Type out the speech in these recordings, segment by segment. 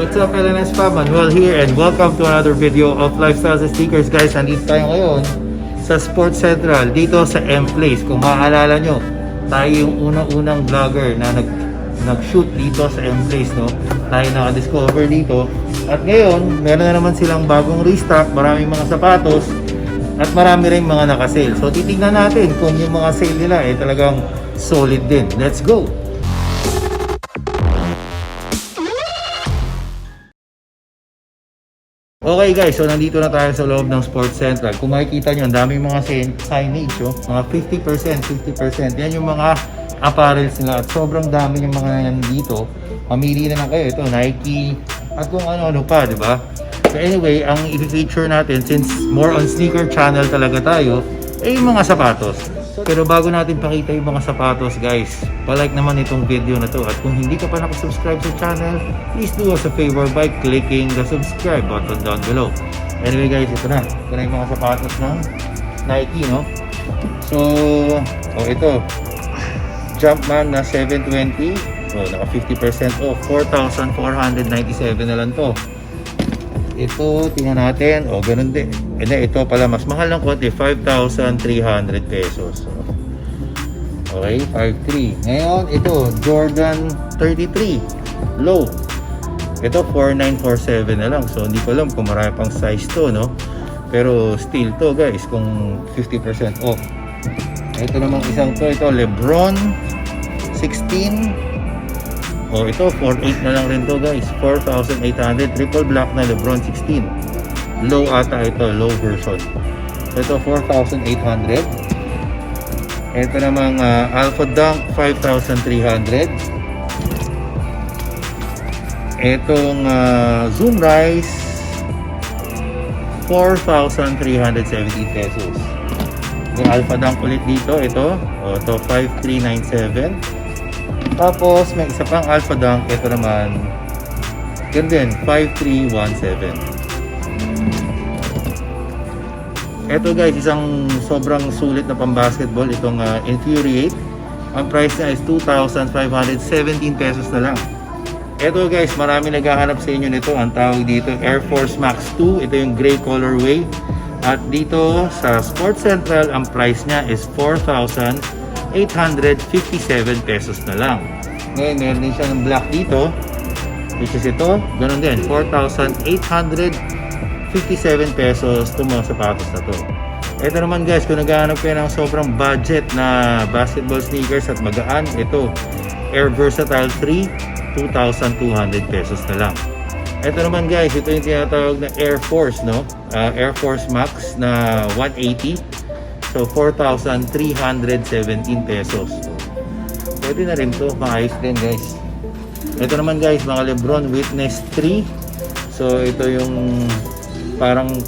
What's up LNS Fam? Manuel here and welcome to another video of Lifestyles and Sneakers guys. Nandito tayo ngayon sa Sports Central dito sa M-Place. Kung maaalala nyo, tayo yung unang-unang vlogger na nag-shoot dito sa M-Place, no? Tayo naka-discover dito. At ngayon, meron na naman silang bagong restock, maraming mga sapatos at marami rin mga naka-sale. So titignan natin kung yung mga sale nila ay talagang solid din. Let's go! Okay guys, so nandito na tayo sa loob ng Sports Central. Kung makikita nyo, ang daming mga signage, oh, mga 50%. Yan yung mga apparels nila at sobrang dami yung mga yan dito. Mamili na lang kayo. Ito, Nike at kung ano-ano pa, di ba? So anyway, ang i-feature natin, since more on sneaker channel talaga tayo, ay yung mga sapatos. Pero bago natin pakita yung mga sapatos guys, palike naman itong video na to. At kung hindi ka pa nakasubscribe sa channel, please do us a favor by clicking the subscribe button down below. Anyway guys, ito na yung mga sapatos ng Nike, no? So, ito Jumpman na 720, naka 50% off, 4,497 na lang to. Ito, tingnan natin. Ganun din. Ito pala, mas mahal ng konti. 5,300 pesos. Okay, 5,300. Ngayon, ito, Jordan 33. Low. Ito, 4,947 na lang. So, hindi ko alam kung marami pang size to, no? Pero, still to, guys, kung 50% off. Ito namang isang to. Ito, Lebron 16. Ito, 4,800 na lang rin to guys. 4,800. Triple black na Lebron 16. Low ata ito, low version. Ito, 4,800. Ito namang Alpha Dunk, 5,300. Itong Zoom Rise, 4,370 pesos. Yung Alpha Dunk ulit dito, ito 5,397. Tapos, may isa pang Alpha Dunk. Ito naman, yun din, 5,317. Ito guys, isang sobrang sulit na pang-basketball. Itong Infuriate. Ang price niya is 2,517 pesos na lang. Ito guys, marami naghahanap sa inyo nito. Ang tawag dito, Air Force Max 2. Ito yung gray colorway. At dito sa Sports Central, ang price niya is 4,857 pesos na lang. Ngayon, meron din siya ng black dito, which is ito, ganun din, 4,857 pesos itong mga sapatos na to. Ito naman guys, kung naghahanap kayo ng sobrang budget na basketball sneakers at magaan, ito, Air Versatile 3, 2,200 pesos na lang. Ito naman guys, ito yung tinatawag na Air Force, no? Air Force Max na 180. So, 4,317 pesos. Pwede na rin to, maayos din guys. Ito naman guys, mga Lebron Witness 3. So, ito yung parang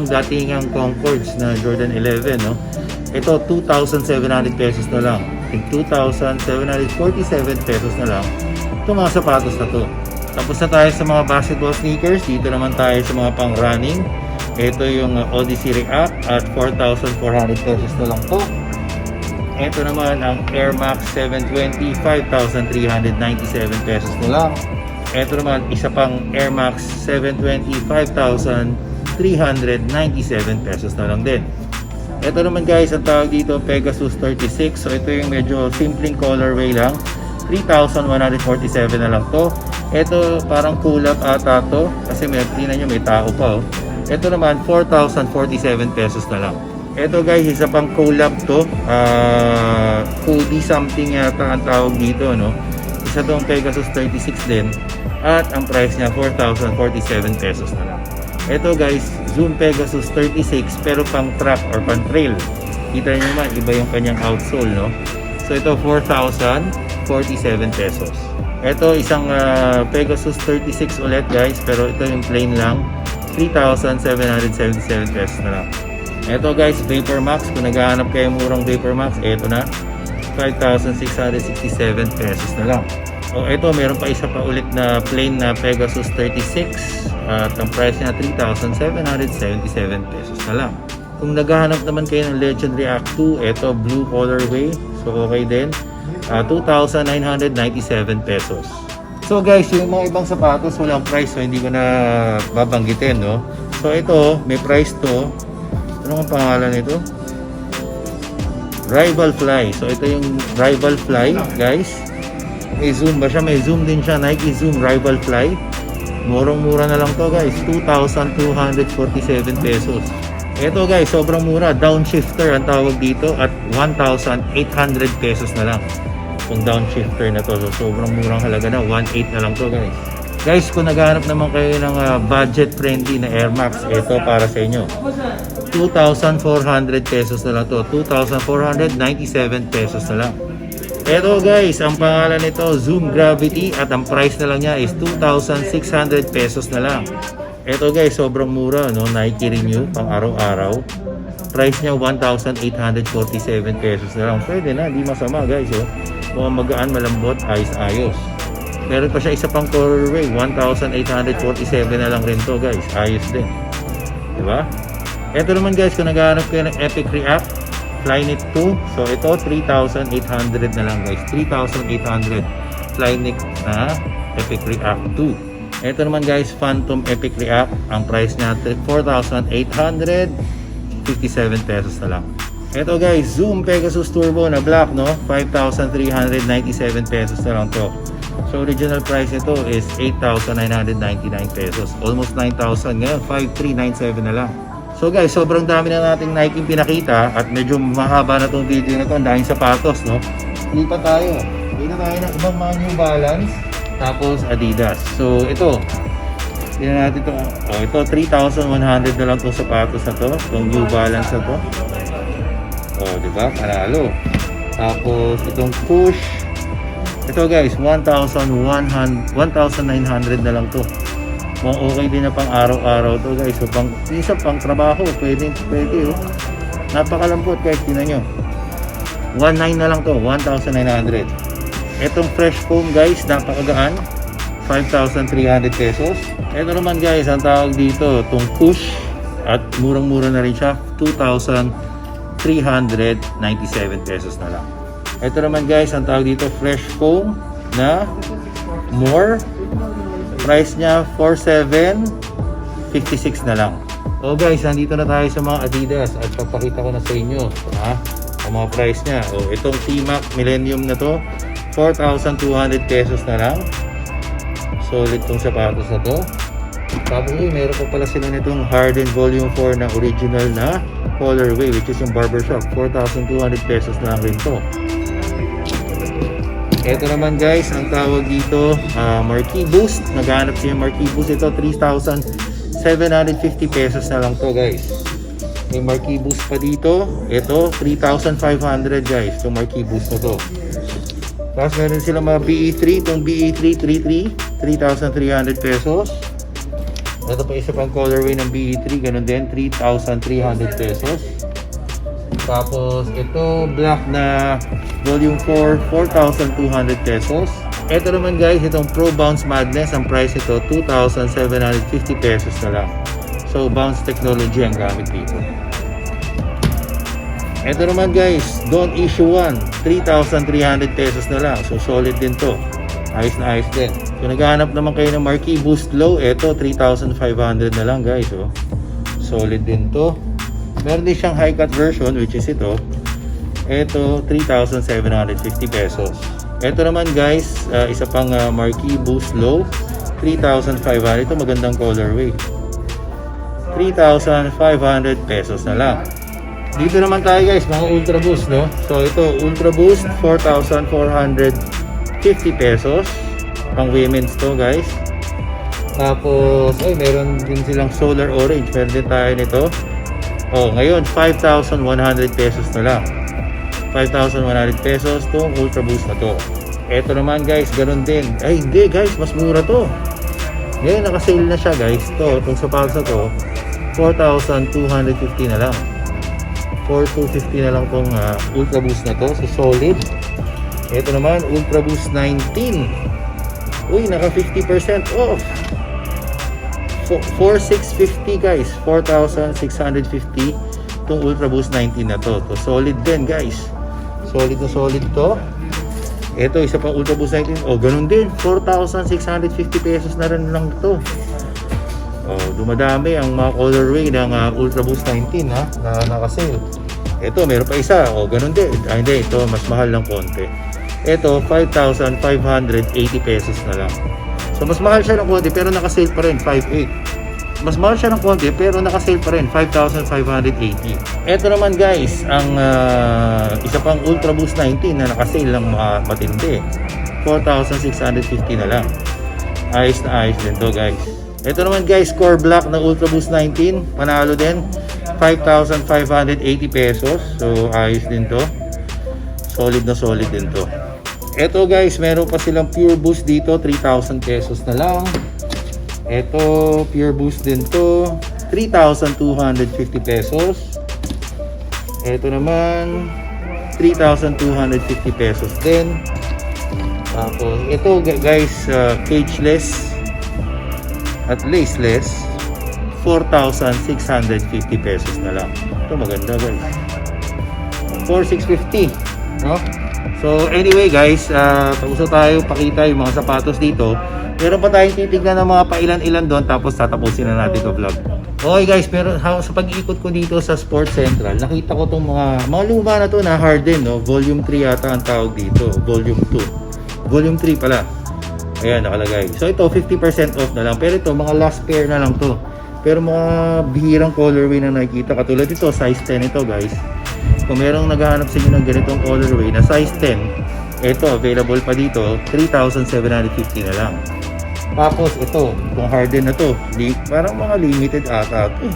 dating ang Concords na Jordan 11, no? Ito, 2,700 pesos na lang. 2,747 pesos na lang. Itong mga sapatos na to. Tapos na tayo sa mga basketball sneakers. Dito naman tayo sa mga pang running. Ito yung Odyssey React at 4,400 pesos na lang to. Ito naman ang Air Max 720, 5,397 pesos na lang. Ito naman isa pang Air Max 720, 5,397 pesos na lang din. Ito naman guys, ang tawag dito Pegasus 36. So ito yung medyo simpleng colorway lang. 3,147 na lang to. Ito parang kulap ata to kasi tingnan nyo may tao pa. Ito naman 4,047 pesos na lang. Ito guys, isa pang collab to. Cody something yata ang tawag dito, no? Isa tong Pegasus 36 din. At ang price niya 4,047 pesos na lang. Ito guys, Zoom Pegasus 36 pero pang track or pang trail. Kita niyo naman, iba yung kanyang outsole, no? So ito 4,047 pesos. Ito isang Pegasus 36 ulit guys, pero ito yung plain lang. 3,777 pesos na lang. Ito guys, Vapor Max. Kung naghahanap kayo murang Vapor Max, ito na. 5,667 pesos na lang. Ito, meron pa isa pa ulit na plain na Pegasus 36. At ang price niya 3,777 pesos na lang. Kung naghahanap naman kayo ng Legend React 2, ito blue colorway. So okay din. 2,997 pesos. So guys, yung mga ibang sapatos walang price, so hindi ko na babanggitin, no? So ito, may price to. Ano ang pangalan nito? Rival Fly. So ito yung Rival Fly, guys. May zoom ba siya? May zoom din siya. Nike Zoom Rival Fly. Murang-mura na lang to, guys. 2,247 pesos. Ito guys, sobrang mura. Downshifter ang tawag dito at 1,800 pesos na lang. Kung downshifter na to, so sobrang murang halaga na. 1,800 na lang to, guys. Guys, kung naghahanap naman kayo ng budget friendly na Air Max, ito para sa inyo. 2,400 pesos na lang to. 2,497 pesos na lang. Ito guys, ang pangalan nito Zoom Gravity at ang price na lang niya is 2,600 pesos na lang. Ito guys, sobrang mura, no? Nike Renew, pang araw-araw. Price niya 1,847 pesos na lang. Pwede na, di masama guys, oh. Kung magaan, malambot, ayos-ayos. Meron pa siya isa pang colorway, 1,847 na lang rin to guys. Ayos din. Diba? Ito naman guys, kung naghahanap kayo ng Epic React Flyknit 2, so ito 3,800 na lang guys. 3,800 Flyknit na Epic React 2. Ito naman guys, Phantom Epic React. Ang price niya 4,857 pesos na lang. Ito guys, Zoom Pegasus Turbo na black, no? 5,397 pesos na lang to. So original price nito is 8,999 pesos. Almost 9,000 ngayon, 5,397 na lang. So guys, sobrang dami na nating Nike pinakita at medyo mahaba na tong video na to. Ang daming sapatos, no? Lipat tayo. Dito tayo ng ibang mga New Balance, tapos Adidas. So ito, tingnan natin ito. Oh, ito 3,100 na lang tong sapatos na to, tong New Balance na to. Oh, di ba? Panalo. Tapos itong Push. Ito guys, 1,900 na lang to. Mga okay din na pang araw-araw to guys. So minsan pang trabaho, pwede oh. Napakalambot guys, tingnan nyo. 1,900 na lang to, 1,900. Etong Fresh Foam guys, napakagaan, 5,300 pesos. Ito naman guys, ang tawag dito, itong Push, at murang-mura na rin siya, 2,397 pesos na lang. Ito naman guys, ang tawag dito, Fresh Foam na More. Price niya 4,756 na lang. So guys, nandito na tayo sa mga Adidas at papakita ko na sa inyo, ha, ang mga price niya. O itong T-Mac Millennium na to, 4,200 pesos na lang. Solid tong sapatos na to. Tapos meron pa pala sila nitong Harden Volume 4 na original na colorway, which is yung barbershop. 4,200 pesos na lang rin to. Ito naman guys, ang tawag dito, Marquee Boost. Naghahanap siya yung Marquee Boost. Ito 3,750 pesos na lang to guys. May Marquee Boost pa dito. Ito 3,500 guys, itong Marquee Boost na to. Tapos meron sila mga BE3. Itong BE3 3,300 pesos. Ito pa isa pang colorway ng BE3, ganun din, 3,300 pesos. Tapos ito black na volume 4, 4,200 pesos. Ito naman guys, itong Pro Bounce Madness, ang price ito 2,750 pesos na lang. So bounce technology ang gamit dito. Ito naman guys, Don't Issue 1, 3,300 pesos na lang. So solid din to. Ayos na ayos din. Kung naghahanap naman kayo ng Marquee Boost Low, ito 3,500 na lang guys, oh. Solid din to. Meron din siyang high cut version, which is ito. Ito 3,750 pesos. Ito naman guys, isa pang Marquee Boost Low, 3,500. Ito magandang colorway, 3,500 pesos na lang. Dito naman tayo guys, mga Ultraboost, no? So ito Ultraboost, 4,450 pesos. Pang women's to guys. Tapos meron din silang Solar Orange. Meron din tayo nito. Ngayon 5,100 pesos na lang. 5,100 pesos tong Ultraboost na to. Ito naman guys, ganun din. Hindi guys, mas mura to. Ngayon naka-sale na siya guys. Itong sapatos na to, 4,250 na lang. 4,250 na lang tong Ultraboost na to. So solid. Ito naman, Ultraboost 19. Uy, naka 50% off. 4,650 guys. 4,650 itong Ultraboost 19 na to. So solid din guys. Solid na solid to. Ito, isa pang Ultraboost 19. Oh, ganun din. 4,650 pesos na rin lang to. Oh, dumadami ang mga colorway ng Ultraboost 19 ha, na naka-sale. Ito, meron pa isa. Oh, ganun din. Hindi, ito mas mahal ng konti. Ito, 5,580 pesos na lang. So, mas mahal siya ng konti pero naka-sale pa rin, 5,800. Mas mahal siya ng konti pero naka-sale pa rin, 5,580. Ito naman guys, ang isa pang Ultraboost 19 na naka-sale lang matindi. 4,650 na lang. Ayos na ayos din to guys. Ito naman guys, core black na Ultraboost 19, panalo din, 5,580 pesos. So ayos din to. Solid na solid din to. Ito guys, meron pa silang Pure Boost dito, 3,000 pesos na lang. Ito, Pure Boost din to, 3,250 pesos. Ito naman, 3,250 pesos din. Tapos, ito guys, cageless at laceless, 4,650 pesos na lang. Ito maganda guys. 4,650, no? So anyway guys, tapos tayo pakita yung mga sapatos dito. Meron pa tayong titignan ng mga pailan-ilan doon, tapos tatapusin na natin ito vlog. Okay guys, pero sa pag-iikot ko dito sa Sports Central, nakita ko itong mga luma na to na harden, no? Volume 3 yata ang tawag dito, Volume 2. Volume 3 pala. Ayan, nakalagay. So ito, 50% off na lang. Pero ito, mga last pair na lang to. Pero mga bihirang colorway na nakikita, katulad ito, size 10 ito guys. Kung merong naghahanap sa inyo ng ganitong colorway na size 10, ito, available pa dito, 3,750 na lang. Tapos ito, itong harden na to, parang mga limited ata ito.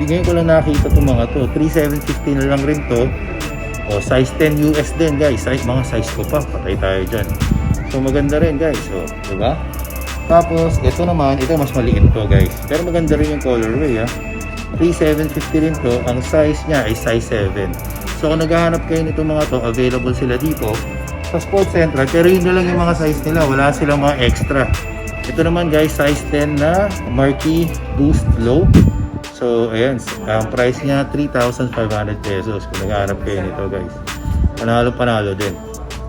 Bigyan ko lang nakita itong mga to, 3,750 na lang rin to. O, size 10 US din guys, mga size ko pa, patay tayo dyan. So maganda rin guys, so, diba? Tapos ito naman, ito mas maliit to guys, pero maganda rin yung colorway ha. 3,750 rin to, ang size niya ay size 7. So kung naghahanap kayo nito mga to, available sila dito sa Sports Central, pero yun na lang yung mga size nila, wala silang mga extra. Ito naman guys, size 10 na Marquee Boost Low. So ayan, ang price niya 3,500 pesos kung naghahanap kayo nito guys. Panalo din.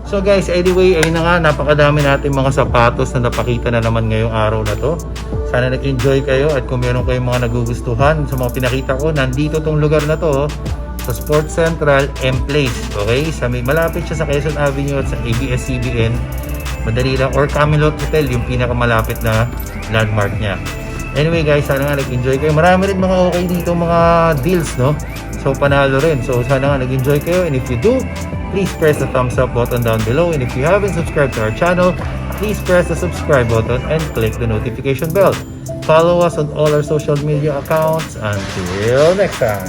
So guys, anyway, ayun na nga, napakadami natin mga sapatos na napakita na naman ngayong araw na to. Sana nag-enjoy kayo, at kung meron kayong mga nagugustuhan sa mga pinakita ko, nandito tong lugar na to, sa Sports Central M-Place. Okay? Malapit siya sa Quezon Avenue at sa ABS-CBN. Madali lang, or Camelot Hotel, yung pinakamalapit na landmark niya. Anyway guys, sana nga nag-enjoy kayo. Marami rin mga okay dito, mga deals, no? So panalo rin. So sana nga nag-enjoy kayo, and if you do, please press the thumbs up button down below, and if you haven't subscribed to our channel, please press the subscribe button and click the notification bell. Follow us on all our social media accounts. Until next time.